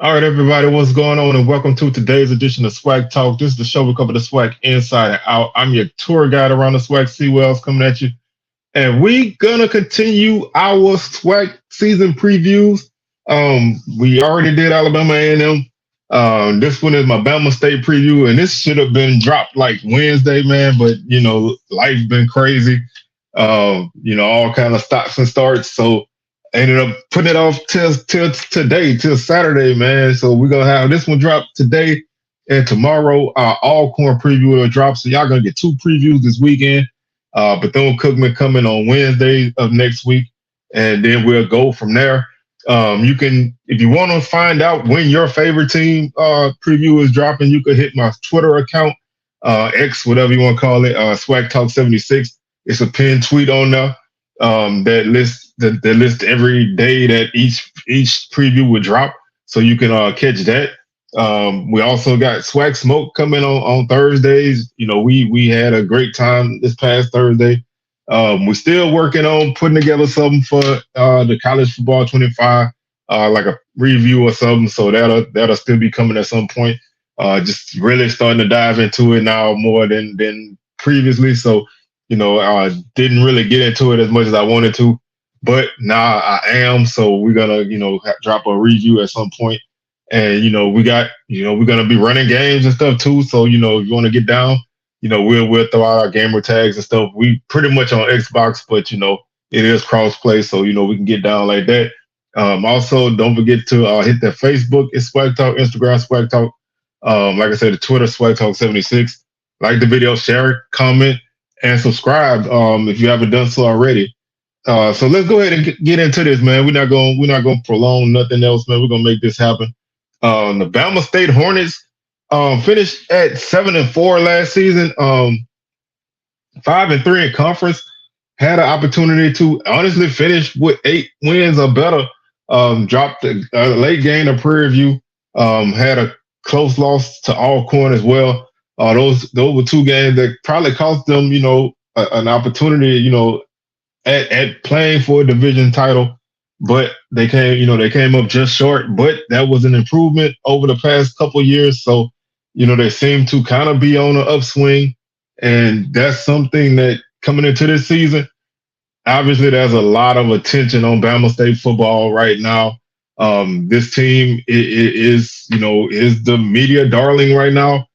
All right, everybody, what's going on? And welcome to today's edition of SWAC Talk. This is the show we cover the SWAC inside and out. I'm your tour guide around the SWAC, C Wells, coming at you. And we gonna continue our SWAC season previews. We already did Alabama A&M. This one is my Alabama State preview, and this should have been dropped like Wednesday, man. But life's been crazy. All kind of stops and starts. So I ended up putting it off till today, till Saturday, man. So we're gonna have this one drop today and tomorrow. Our Alcorn preview will drop. So y'all gonna get two previews this weekend. Bethune Cookman coming on Wednesday of next week, and then we'll go from there. You can, if you want to find out when your favorite team preview is dropping, you could hit my Twitter account, X, whatever you want to call it, Swag Talk 76. It's a pinned tweet on there that lists every day that each preview would drop, so you can catch that. We also got Swag Smoke coming on Thursdays. We had a great time this past Thursday. We're still working on putting together something for the College Football 25, like a review or something. So that'll still be coming at some point. Just really starting to dive into it now more than previously. So I didn't really get into it as much as I wanted to, but now I am. So we're gonna drop a review at some point. And we're gonna be running games and stuff too. So if you want to get down, we'll throw out our gamer tags and stuff. We pretty much on Xbox, but it is cross-play, so we can get down like that. Also, don't forget to hit that Facebook. It's Swag Talk. Instagram Swag Talk. Like I said, the Twitter Swag Talk 76. Like the video, share it, comment, and subscribe if you haven't done so already. So let's go ahead and get into this, man. We're not going to prolong nothing else, man. We're gonna make this happen. The Alabama State Hornets finished at 7-4 last season. 5-3 in conference. Had an opportunity to honestly finish with 8 wins or better. Dropped a late game to Prairie View. Had a close loss to Alcorn as well. Those were two games that probably cost them, an opportunity, at playing for a division title. But they came up just short. But that was an improvement over the past couple of years. So, they seem to kind of be on an upswing. And that's something that coming into this season, obviously there's a lot of attention on Bama State football right now. This team is the media darling right now.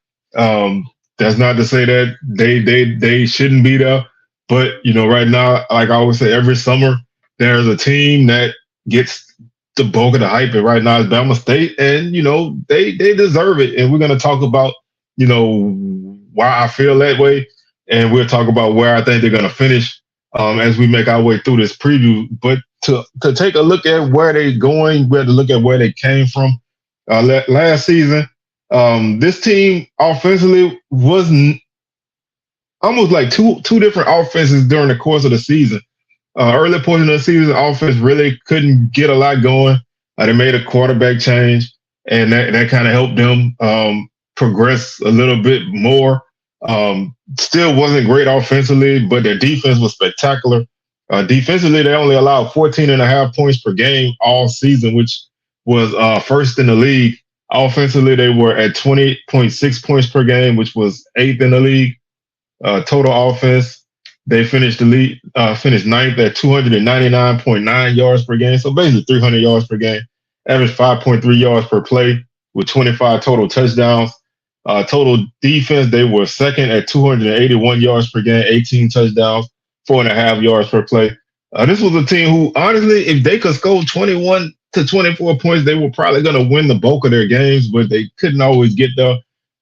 That's not to say that they shouldn't be there. But, right now, like I always say, every summer, there's a team that gets the bulk of the hype, and right now it's Bama State, and they deserve it. And we're going to talk about why I feel that way, and we'll talk about where I think they're going to finish as we make our way through this preview. But to take a look at where they're going, we have to look at where they came from last season. This team offensively was almost like two different offenses during the course of the season. Early portion of the season, offense really couldn't get a lot going. They made a quarterback change, and that kind of helped them progress a little bit more. Still wasn't great offensively, but their defense was spectacular. Defensively, they only allowed 14.5 points per game all season, which was first in the league. Offensively, they were at 20.6 points per game, which was 8th in the league. Total offense, they finished ninth at 299.9 yards per game, so basically 300 yards per game. Averaged 5.3 yards per play with 25 total touchdowns. Total defense, they were second at 281 yards per game, 18 touchdowns, 4.5 yards per play. This was a team who, honestly, if they could score 21 to 24 points, they were probably going to win the bulk of their games, but they couldn't always get there.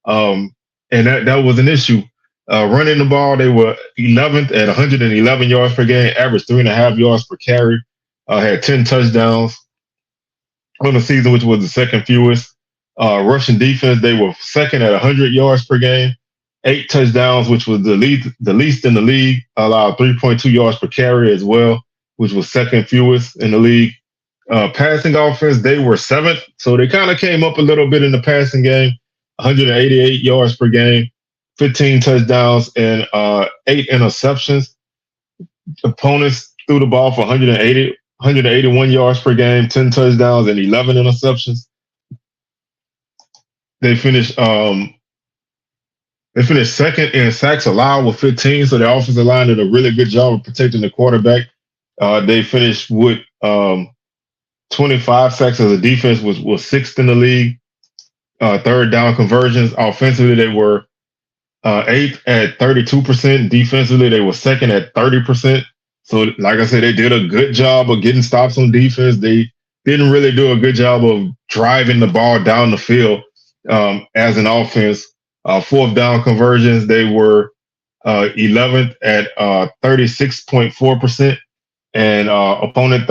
And that was an issue. Running the ball, they were 11th at 111 yards per game, averaged 3.5 yards per carry, had 10 touchdowns on the season, which was the second fewest. Rushing defense, they were second at 100 yards per game, 8 touchdowns, which was the least in the league, allowed 3.2 yards per carry as well, which was second fewest in the league. Passing offense, they were 7th, so they kind of came up a little bit in the passing game, 188 yards per game. 15 touchdowns and 8 interceptions. Opponents threw the ball for 181 yards per game, 10 touchdowns, and 11 interceptions. they finished second in sacks allowed with 15. So the offensive line did a really good job of protecting the quarterback. They finished with 25 sacks as a defense, was sixth in the league. Third down conversions. Offensively, they were eighth at 32%. Defensively, they were second at 30%. So, like I said, they did a good job of getting stops on defense. They didn't really do a good job of driving the ball down the field as an offense. Fourth down conversions, they were 11th at 36.4%. And opponent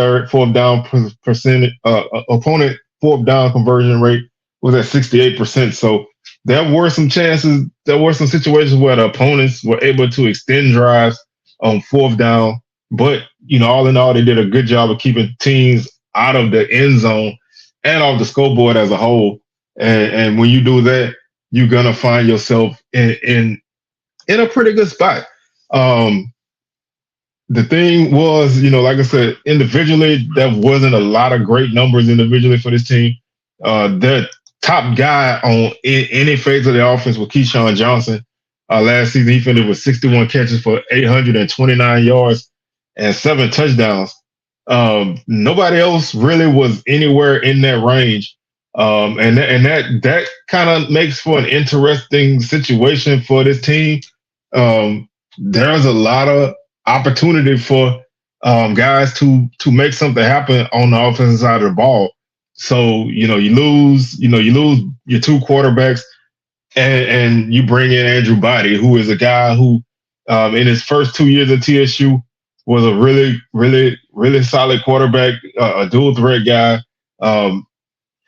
fourth down conversion rate was at 68%. So there were some chances, there were some situations where the opponents were able to extend drives on fourth down. But, all in all, they did a good job of keeping teams out of the end zone and off the scoreboard as a whole. And when you do that, you're going to find yourself in a pretty good spot. The thing was, like I said, individually, there wasn't a lot of great numbers individually for this team. The top guy on any phase of the offense was Keyshawn Johnson. Last season, he finished with 61 catches for 829 yards and 7 touchdowns. Nobody else really was anywhere in that range. And that kind of makes for an interesting situation for this team. There's a lot of opportunity for guys to make something happen on the offensive side of the ball. So you lose your two quarterbacks, and you bring in Andrew Body, who is a guy who in his first 2 years at TSU was a really, really, really solid quarterback, a dual threat guy.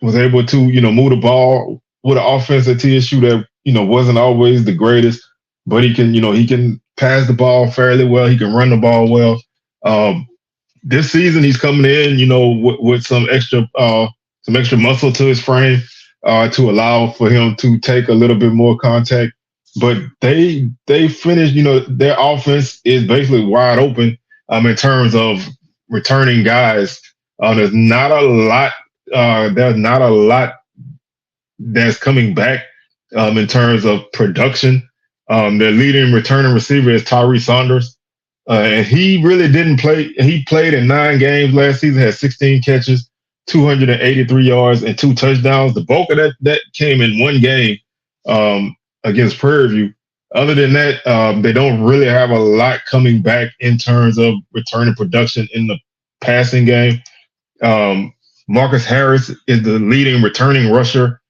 Was able to move the ball with an offense at TSU that wasn't always the greatest, but he can pass the ball fairly well. He can run the ball well. This season, he's coming in, with some extra muscle to his frame to allow for him to take a little bit more contact. But they finished, their offense is basically wide open in terms of returning guys. There's not a lot. There's not a lot that's coming back in terms of production. Their leading returning receiver is Tyree Saunders. And he really didn't play. He played in 9 games last season, had 16 catches, 283 yards, and 2 touchdowns. The bulk of that came in 1 game against Prairie View. Other than that, they don't really have a lot coming back in terms of returning production in the passing game. Marcus Harris is the leading returning rusher.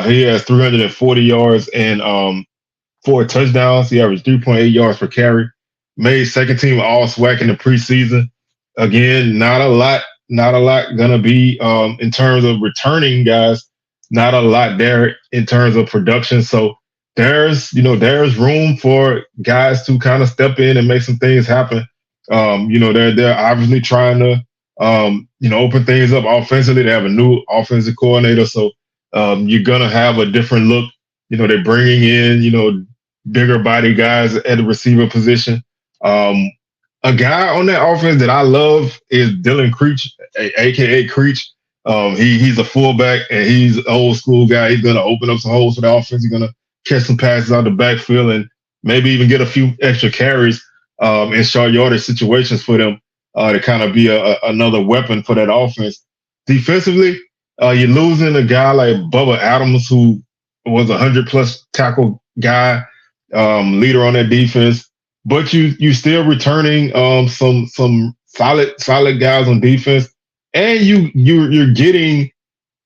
He has 340 yards and 4 touchdowns. He averaged 3.8 yards per carry. Made second team All SWAC in the preseason. Again, not a lot gonna be in terms of returning guys. Not a lot there in terms of production. So there's room for guys to kind of step in and make some things happen. They're obviously trying to open things up offensively. They have a new offensive coordinator, so you're gonna have a different look. They're bringing in bigger body guys at the receiver position. A guy on that offense that I love is Dylan Creech, aka Creech. He's a fullback and he's an old school guy. He's gonna open up some holes for the offense. He's gonna catch some passes out the backfield and maybe even get a few extra carries in short yardage situations for them to kind of be another weapon for that offense. Defensively, you're losing a guy like Bubba Adams, who was a 100+ tackle guy, leader on that defense. But you still returning some solid guys on defense, and you're getting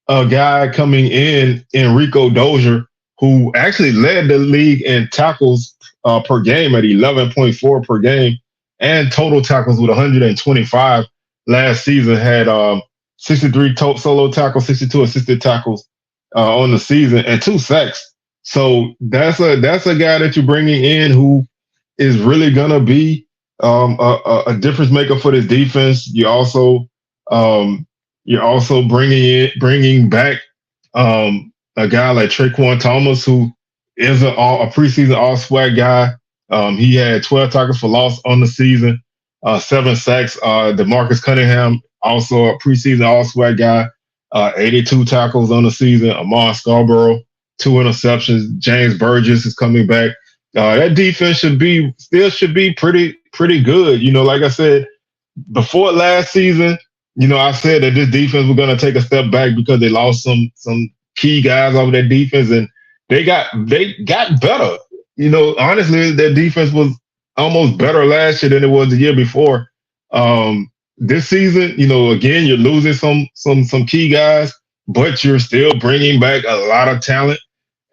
a guy coming in Rico Dozier, who actually led the league in tackles per game at 11.4 per game, and total tackles with 125 last season. Had 63 solo tackles, 62 assisted tackles on the season, and 2 sacks. So that's a guy that you're bringing in who is really gonna be a difference maker for this defense. You're also bringing back a guy like Traquan Thomas, who is a preseason All SWAC guy. He had 12 tackles for loss on the season, 7 sacks. DeMarcus Cunningham, also a preseason All SWAC guy, 82 tackles on the season. Amon Scarborough, 2 interceptions. James Burgess is coming back. That defense should be pretty good. Like I said before last season, I said that this defense was going to take a step back because they lost some key guys over their defense, and they got better. Honestly, their defense was almost better last year than it was the year before. This season, again, you're losing some key guys, but you're still bringing back a lot of talent,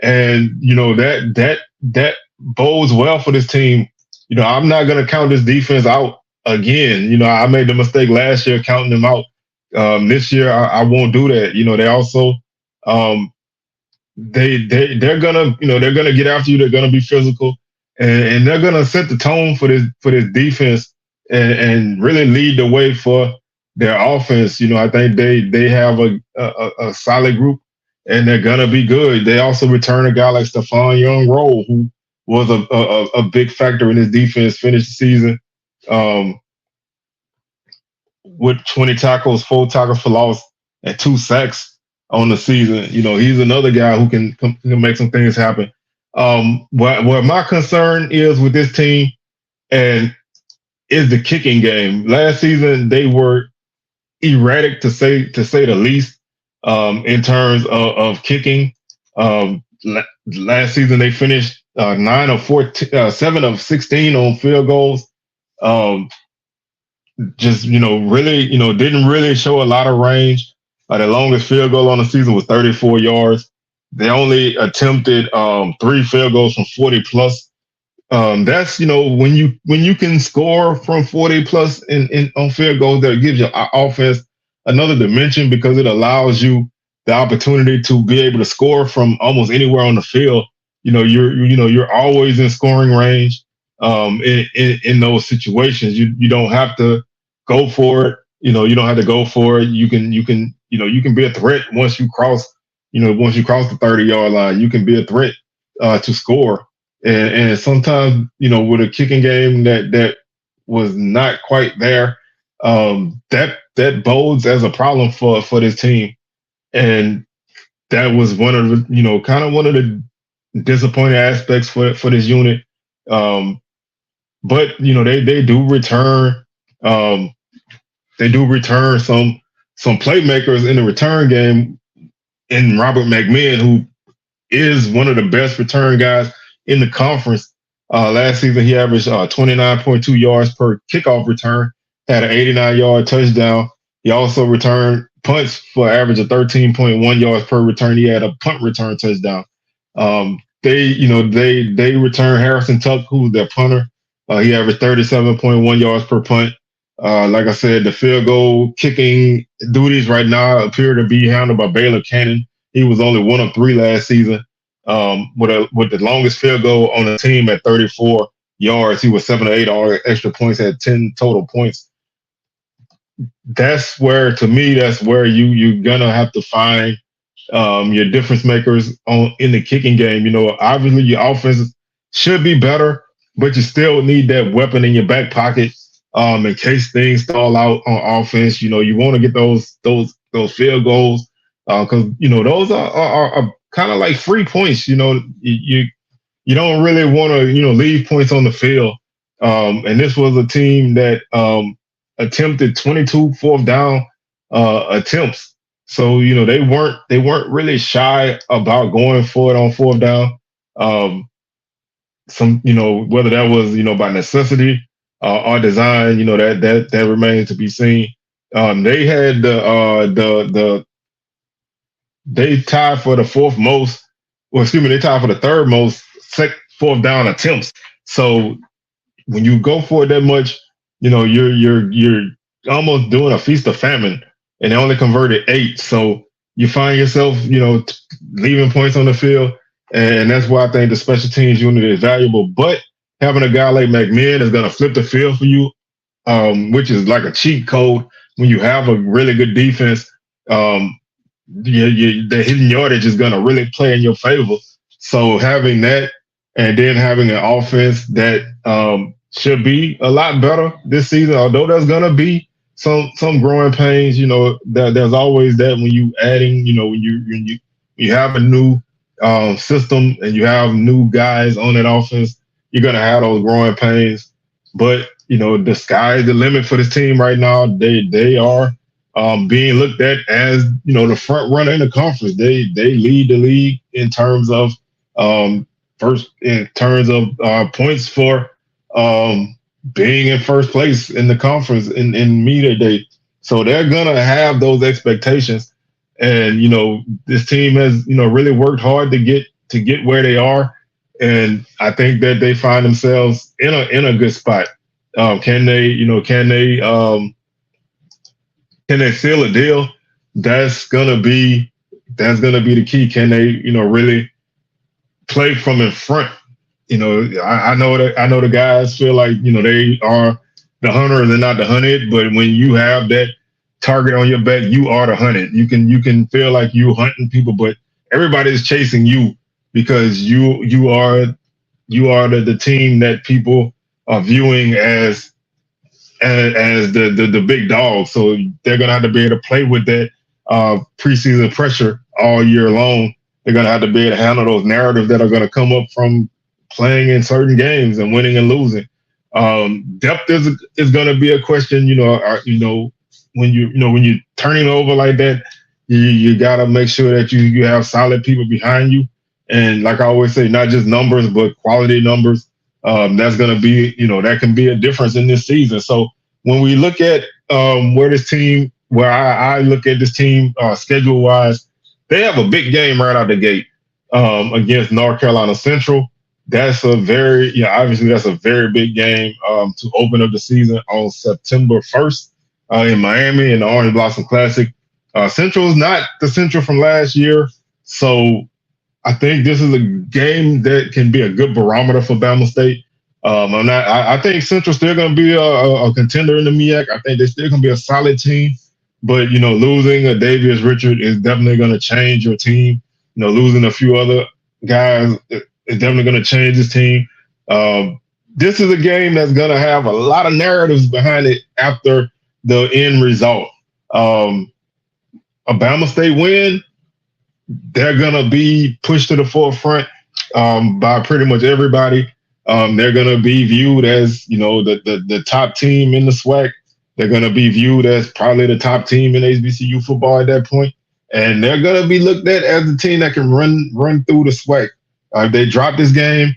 and that bodes well for this team. I'm not going to count this defense out again. I made the mistake last year counting them out. This year, I won't do that. They also they're gonna get after you. They're gonna be physical, and they're gonna set the tone for this defense and really lead the way for their offense. I think they have a solid group, and they're gonna be good. They also return a guy like Stephon Young-Roll, who was a big factor in this defense. Finished the season with 20 tackles, 4 tackles for loss, and 2 sacks on the season. He's another guy who can make some things happen. What my concern is with this team and is the kicking game. Last season they were erratic to say the least in terms of kicking. Last season they finished 9 of 14, 7 of 16 on field goals. Really, didn't really show a lot of range. The longest field goal on the season was 34 yards. They only attempted 3 field goals from 40 plus. That's when you can score from 40 plus on field goals, that gives your offense another dimension because it allows you the opportunity to be able to score from almost anywhere on the field. You're always in scoring range in those situations. You don't have to go for it. You don't have to go for it. You can be a threat once you cross the 30-yard line. You can be a threat to score. And sometimes, with a kicking game that was not quite there, that bodes as a problem for this team. And that was one of the, kind of one of the disappointing aspects for this unit. But they do return some playmakers in the return game in Robert McMinn, who is one of the best return guys in the conference. Last season, he averaged 29.2 yards per kickoff return, had an 89-yard touchdown. He also returned punts for an average of 13.1 yards per return. He had a punt return touchdown. They returned Harrison Tuck, who's their punter. He averaged 37.1 yards per punt. Like I said, the field goal kicking duties right now appear to be handled by Baylor Cannon. He was only 1 of 3 last season. With the longest field goal on the team at 34 yards. He was 7 of 8 all extra points, had 10 total points. That's where you're gonna have to find your difference makers in the kicking game. Obviously your offense should be better, but you still need that weapon in your back pocket in case things stall out on offense. You want to get those field goals because those are kind of like free points. You don't really want to leave points on the field. And this was a team that attempted 22 fourth down attempts. So they weren't really shy about going for it on fourth down. Whether that was by necessity or design, that remains to be seen. They had they tied for the they tied for the third most fourth down attempts. So when you go for it that much, you're almost doing a feast of famine, and they only converted 8. So you find yourself, leaving points on the field, and that's why I think the special teams unit is valuable. But having a guy like McMinn is going to flip the field for you, which is like a cheat code when you have a really good defense. The hidden yardage is going to really play in your favor. So having that, and then having an offense that should be a lot better this season, although there's going to be some growing pains. There's always that when you adding, when you have a new system and you have new guys on that offense, you're gonna have those growing pains. But the sky is the limit for this team right now. They are being looked at as the front runner in the conference. They lead the league in terms of first in terms of points for being in first place in the conference in media day. So they're gonna have those expectations, and this team has really worked hard to get where they are, and I think that they find themselves in a good spot. Can they can they seal a deal? That's gonna be the key. Can they really play from in front? I know the guys feel like they are the hunter and they're not the hunted, but when you have that target on your back, you are the hunted. You can feel like you hunting people, but everybody is chasing you because you are the team that people are viewing as the big dog. So they're gonna have to be able to play with that preseason pressure all year long. They're gonna have to be able to handle those narratives that are gonna come up from playing in certain games and winning and losing. Depth is gonna be a question. When you're turning over like that, you gotta make sure that you have solid people behind you. And like I always say, not just numbers, but quality numbers. That's going to be, that can be a difference in this season. So when we look at where I look at this team schedule wise, they have a big game right out the gate against North Carolina Central. That's obviously that's a very big game to open up the season on September 1st in Miami in the Orange Blossom Classic. Central is not the Central from last year. So I think this is a game that can be a good barometer for Bama State. I think Central's still going to be a contender in the MEAC. I think they're still going to be a solid team. But, losing a Davius Richard is definitely going to change your team. Losing a few other guys is definitely going to change this team. This is a game that's going to have a lot of narratives behind it after the end result. A Bama State win, they're going to be pushed to the forefront by pretty much everybody. They're going to be viewed as, the top team in the SWAC. They're going to be viewed as probably the top team in HBCU football at that point. And they're going to be looked at as the team that can run through the SWAC. If they drop this game,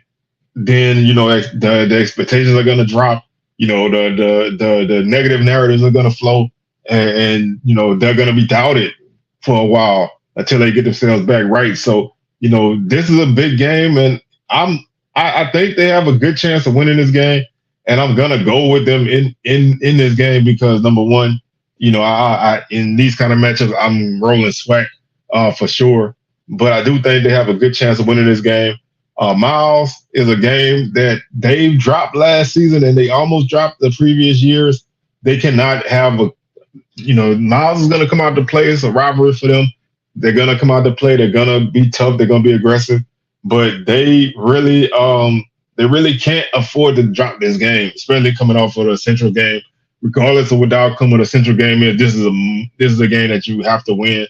then, the expectations are going to drop. The negative narratives are going to flow. And they're going to be doubted for a while until they get themselves back right. So, this is a big game, and I think they have a good chance of winning this game. And I'm gonna go with them in this game because number one, I in these kind of matchups, I'm rolling SWAC for sure. But I do think they have a good chance of winning this game. Miles is a game that they dropped last season and they almost dropped the previous years. They cannot have Miles is gonna come out to play. It's a rivalry for them. They're gonna come out to play. They're gonna be tough. They're gonna be aggressive, but they really can't afford to drop this game, especially coming off of the Central game. Regardless of what the outcome of the Central game is, this is a game that you have to win,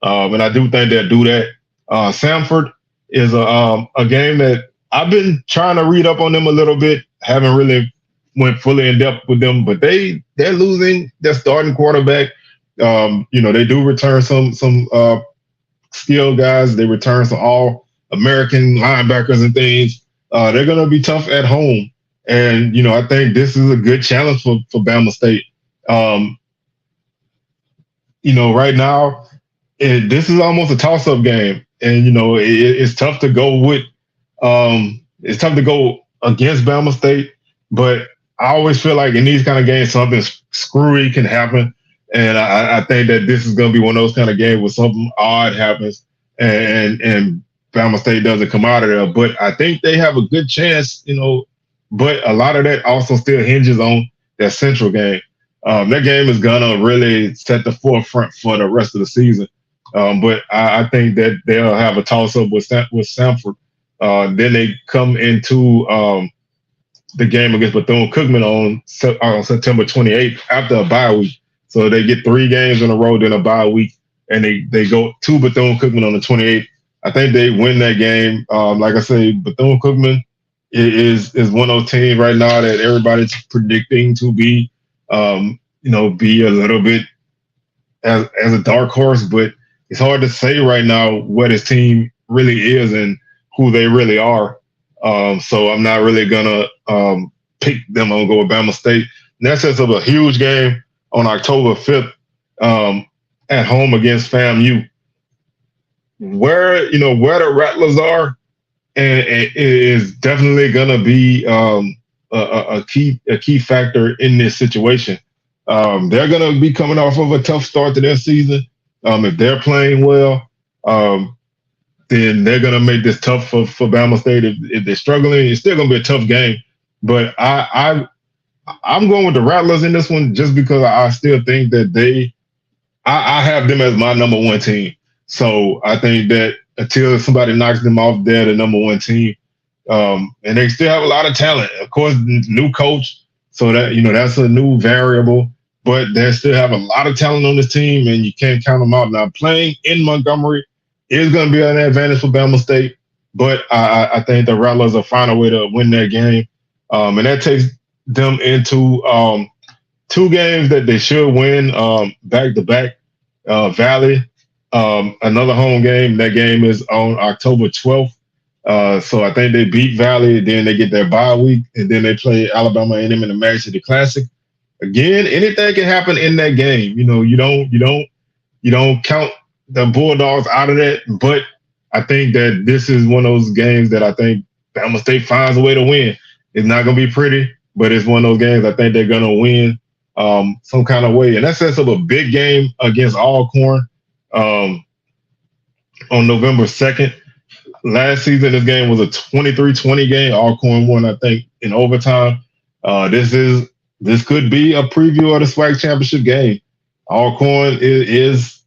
and I do think they'll do that. Samford is a game that I've been trying to read up on them a little bit. Haven't really went fully in depth with them, but they're losing their starting quarterback. They do return some skilled guys. They return some all-American linebackers and things. They're going to be tough at home. And, I think this is a good challenge for Bama State. Right now, this is almost a toss-up game. And, it's tough to go with it's tough to go against Bama State. But I always feel like in these kind of games, something screwy can happen. And I think that this is going to be one of those kind of games where something odd happens and Bama State doesn't come out of there. But I think they have a good chance, but a lot of that also still hinges on that Central game. That game is going to really set the forefront for the rest of the season. But I think that they'll have a toss-up with Samford. Then they come into the game against Bethune-Cookman on September 28th after a bye week. So they get 3 games in a row, then a bye week, and they go to Bethune-Cookman on the 28th. I think they win that game. Like I say, Bethune-Cookman is one of those teams right now that everybody's predicting to be, be a little bit as a dark horse, but it's hard to say right now what his team really is and who they really are. So I'm not really gonna pick them. I'm gonna go with Bama State. And that sets up a huge game on October 5th at home against FAMU. Where the Rattlers are, and it is definitely gonna be a key factor in this situation. They're going to be coming off of a tough start to their season. If they're playing well, then they're going to make this tough for Bama State. If they're struggling, it's still going to be a tough game. But I'm going with the Rattlers in this one just because I still think that I have them as my number one team. So I think that until somebody knocks them off, they're the number one team. And they still have a lot of talent. Of course, new coach. So that's a new variable. But they still have a lot of talent on this team, and you can't count them out. Now, playing in Montgomery is going to be an advantage for Bama State, but I think the Rattlers will find a way to win that game. And that takes them into two games that they should win back-to-back. Valley, another home game. That game is on October 12th. So I think they beat Valley, then they get their bye week, and then they play Alabama A&M in the Mag City Classic. Again, anything can happen in that game. You don't count the Bulldogs out of that. But I think that this is one of those games that I think Bama State finds a way to win. It's not going to be pretty, but it's one of those games I think they're going to win some kind of way. And that sets up a big game against Alcorn on November 2nd. Last season, this game was a 23-20 game. Alcorn won, I think, in overtime. This could be a preview of the SWAC championship game. Alcorn is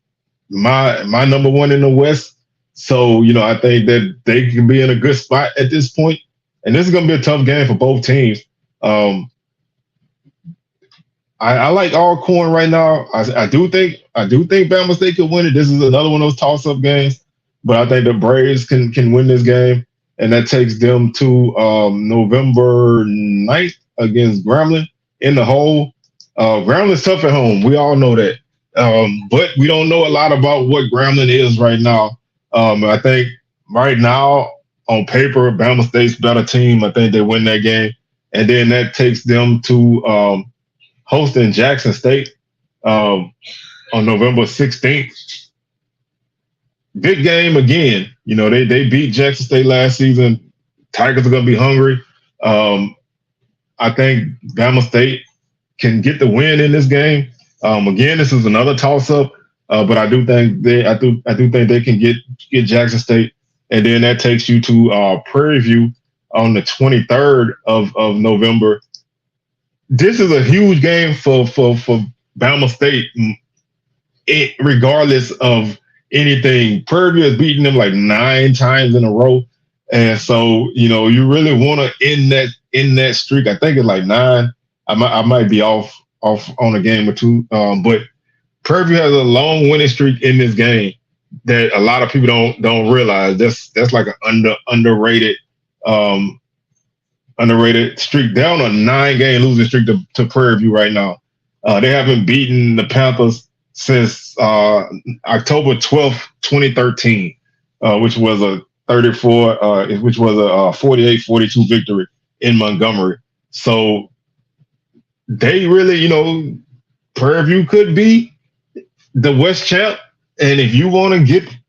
my number one in the West. So, I think that they can be in a good spot at this point. And this is going to be a tough game for both teams. I like Alcorn right now. I do think Bama State could win it. This is another one of those toss-up games. But I think the Braves can win this game. And that takes them to November 9th against Grambling. In the hole. Grambling's tough at home. We all know that. But we don't know a lot about what Grambling is right now. I think right now, on paper, Bama State's better team. I think they win that game. And then that takes them to hosting Jackson State on November 16th. Big game again. They beat Jackson State last season. Tigers are going to be hungry. I think Bama State can get the win in this game. Again, this is another toss-up, but I do think they can get Jackson State, and then that takes you to Prairie View on the 23rd of November. This is a huge game for Bama State, regardless of anything. Prairie View has beaten them like 9 times in a row, and so you really want to end that streak. I think it's like 9. I might be off on a game or two, but Prairie View has a long winning streak in this game that a lot of people don't realize. That's like an underrated streak. They're on a 9-game losing streak to Prairie View right now. They haven't beaten the Panthers since October 12th, 2013, which was a 48-42 victory in Montgomery. So they really, Prairie View could be the West champ. And if you want to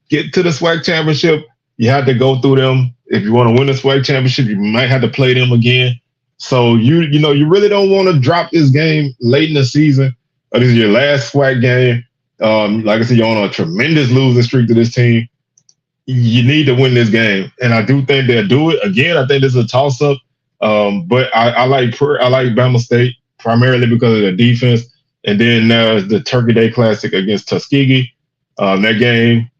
get to the SWAC championship, you have to go through them. If you want to win the SWAC championship, you might have to play them again. So you really don't want to drop this game late in the season. This is your last SWAC game. Like I said, you're on a tremendous losing streak to this team. You need to win this game, and I do think they'll do it. Again, I think this is a toss-up, but I like Bama State primarily because of the defense. And then there's the Turkey Day Classic against Tuskegee. That game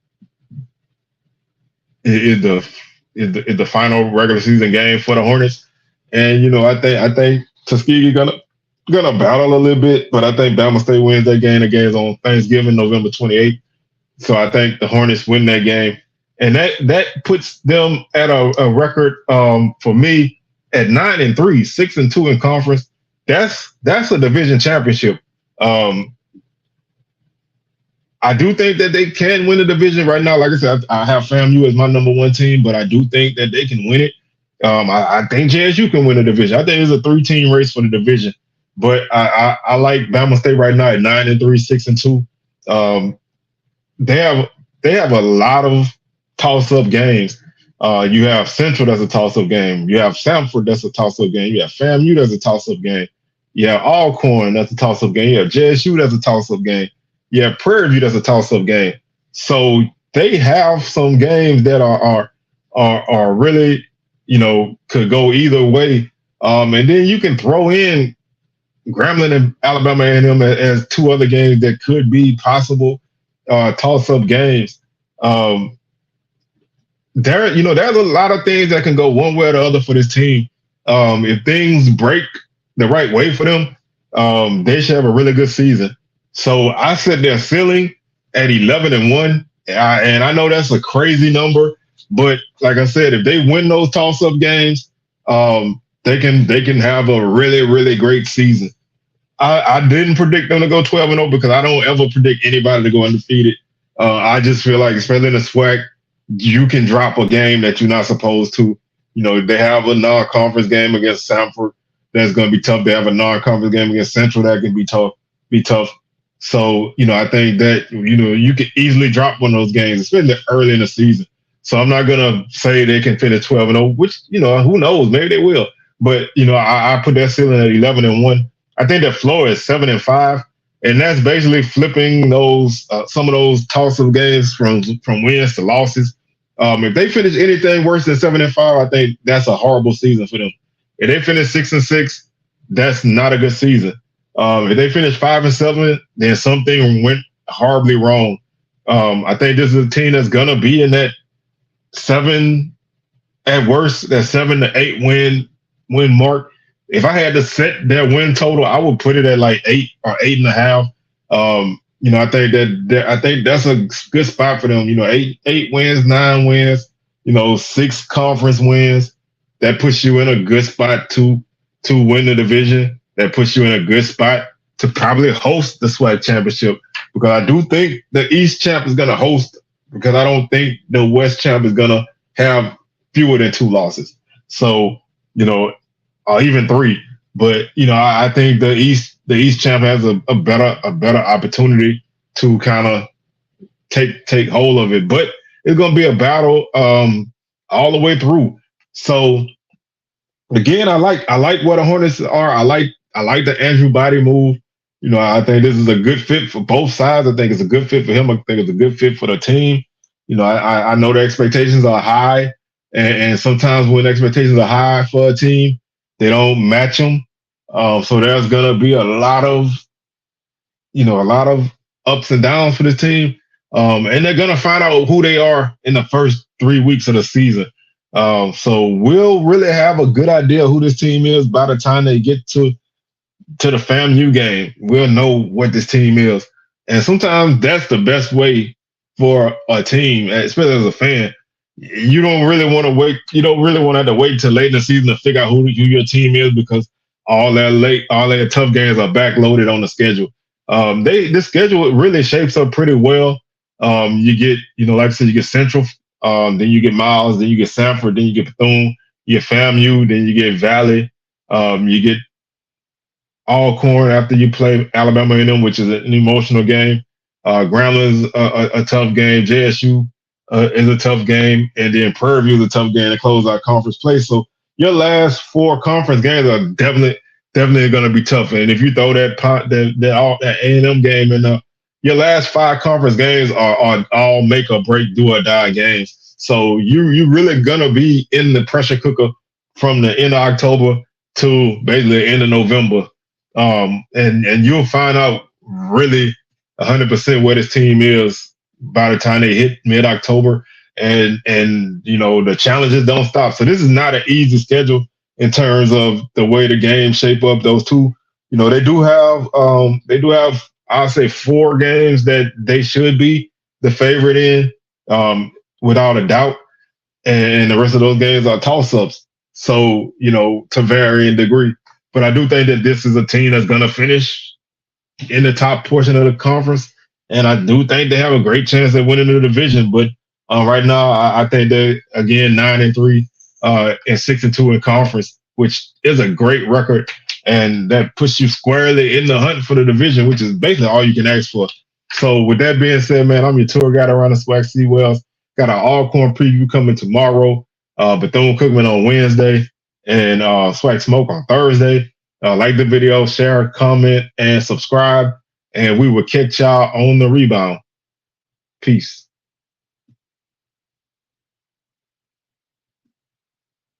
is the final regular season game for the Hornets, and I think Tuskegee gonna battle a little bit, but I think Bama State wins that game. The game's on Thanksgiving, November 28th. So I think the Hornets win that game. and that puts them at a record for me at 9-3, 6-2 in conference. That's a division championship. Um, I do think that they can win the division right now. Like I said, I have FAMU as my number one team, but I do think that they can win it. I think JSU can win the division. I think it's a 3-team race for the division, but I like Bama State right now at 9-3, 6-2. Um, they have a lot of toss-up games. You have Central, that's a toss-up game. You have Samford, that's a toss-up game. You have FAMU, that's a toss-up game. You have Alcorn, that's a toss-up game. You have JSU, that's a toss-up game. You have Prairie View, that's a toss-up game. So they have some games that are really, could go either way. And then you can throw in Grambling and Alabama A&M as two other games that could be possible toss-up games. There's a lot of things that can go one way or the other for this team. If things break the right way for them, they should have a really good season. So I set their ceiling at 11-1, and I know that's a crazy number, but like I said, if they win those toss-up games, they can have a really, really great season. I didn't predict them to go 12-0 because I don't ever predict anybody to go undefeated. I just feel like, especially in the SWAC, you can drop a game that you're not supposed to. They have a non-conference game against Samford that's going to be tough. They have a non-conference game against Central that can be tough. So, I think that, you could easily drop one of those games, especially early in the season. So I'm not going to say they can finish 12-0, which, who knows? Maybe they will. But, I put that ceiling at 11-1. I think the floor is 7-5. And that's basically flipping those some of those toss-up games from wins to losses. If they finish anything worse than 7-5, I think that's a horrible season for them. If they finish 6-6, that's not a good season. If they finish 5-7, then something went horribly wrong. I think this is a team that's gonna be in that 7 at worst, that 7 to 8 win mark. If I had to set their win total, I would put it at like 8 or 8.5. I think that's a good spot for them. 8 wins, 9 wins, 6 conference wins. That puts you in a good spot to win the division. That puts you in a good spot to probably host the SWAC championship, because I do think the East champ is going to host, because I don't think the West champ is going to have fewer than 2 losses. So, even 3. But, I think the East champ has a better opportunity to kind of take hold of it. But it's going to be a battle all the way through. So, again, I like what the Hornets are. I like the Andrew Body move. I think this is a good fit for both sides. I think it's a good fit for him. I think it's a good fit for the team. I know the expectations are high, and sometimes when expectations are high for a team, they don't match them. So there's gonna be a lot of ups and downs for this team, and they're gonna find out who they are in the first 3 weeks of the season. So we'll really have a good idea who this team is by the time they get to the FAMU game. We'll know what this team is. And sometimes that's the best way for a team, especially as a fan. You don't really want to wait. You don't really want to have to wait till late in the season to figure out who your team is, because all their tough games are backloaded on the schedule. The schedule really shapes up pretty well. You get, like I said, you get Central, then you get Miles, then you get Samford, then you get Bethune, you get FAMU, then you get Valley, you get Alcorn after you play Alabama A&M, which is an emotional game. Grambling's a tough game. JSU is a tough game, and then Prairie View is a tough game to close out conference play. So your last 4 conference games are definitely going to be tough. And if you throw that A&M game in, your last 5 conference games are all make or break, do or die games. So you really gonna be in the pressure cooker from the end of October to basically the end of November. And you'll find out really 100% where this team is by the time they hit mid-October, and the challenges don't stop. So this is not an easy schedule in terms of the way the games shape up. Those two, they do have I'll say 4 games that they should be the favorite in. without a doubt. And the rest of those games are toss-ups. So, to varying degree. But I do think that this is a team that's going to finish in the top portion of the conference. And I do think they have a great chance at winning the division. But right now, I think they're, again, 9-3 and 6-2 in conference, which is a great record. And that puts you squarely in the hunt for the division, which is basically all you can ask for. So with that being said, man, I'm your tour guide around the SWAC Seawells. Got an Alcorn preview coming tomorrow, Bethune-Cookman on Wednesday, and SWAC Smoke on Thursday. Like the video, share, comment, and subscribe. And we will catch y'all on the rebound. Peace.